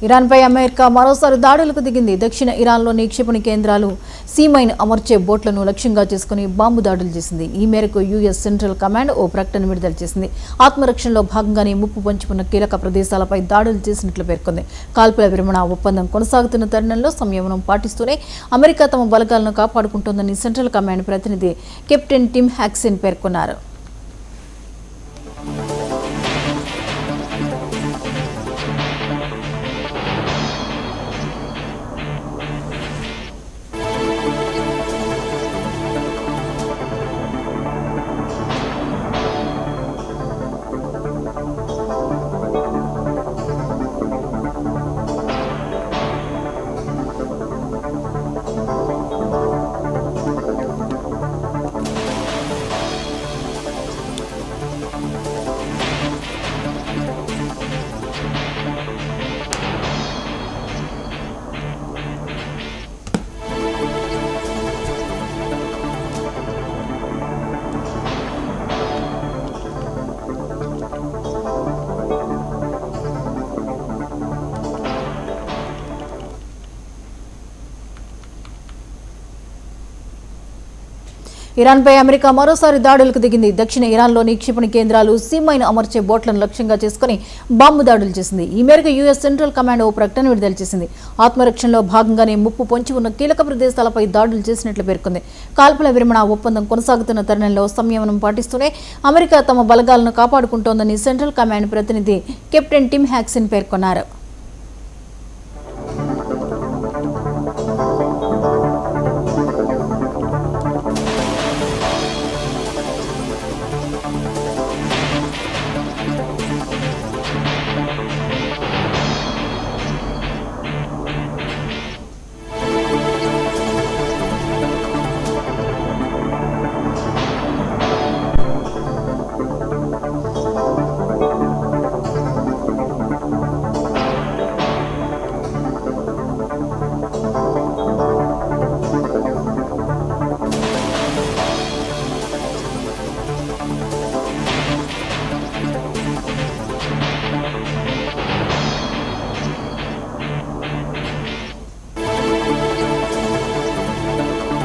ఇరాన్పై America మరోసారి దాడులకు దిగింది. దక్షిణ ఇరాన్లోని క్షిపణి కేంద్రాలు, సీమైన్ అమర్చే బోట్లను లక్ష్యంగా చేసుకుని బాంబు దాడులు చేసింది. ఈ మేరకు యుఎస్ సెంట్రల్ కమాండ్ ఓ ప్రకటన విడుదల చేసింది. ఆత్మరక్షణలో భాగంగానే ముప్పు పంచుకున్న కీలక ప్రదేశాలపై దాడులు చేసినట్లు పేర్కొంది. కాల్పుల విరమణ ఒప్పందం కొనసాగుతున్న తరుణంలో సంయమనం పాటిస్తూనే అమెరికా తమ బలగాలను కాపాడుకుంటోందని సెంట్రల్ కమాండ్ ప్రతినిధి కెప్టెన్ టిమ్ హ్యాక్సిన్ పేర్కొన్నారు. ఇరాన్పై అమెరికా మరోసారి దాడులకు దిగింది. దక్షిణ ఇరాన్లోని క్షిపణి కేంద్రాలు, సీమైన్ అమర్చే బోట్లను లక్ష్యంగా చేసుకుని బాంబు దాడులు చేసింది. ఈ మేరకు యుఎస్ సెంట్రల్ కమాండ్ ఓ ప్రకటన విడుదల చేసింది. ఆత్మరక్షణలో భాగంగానే ముప్పు పొంచి ఉన్న కీలక ప్రదేశాలపై దాడులు చేసినట్లు పేర్కొంది. కాల్పుల విరమణ ఒప్పందం కొనసాగుతున్న తరుణంలో సంయమనం పాటిస్తూనే అమెరికా తమ బలగాలను కాపాడుకుంటోందని సెంట్రల్ కమాండ్ ప్రతినిధి కెప్టెన్ టిమ్ హ్యాక్సిన్ పేర్కొన్నారు.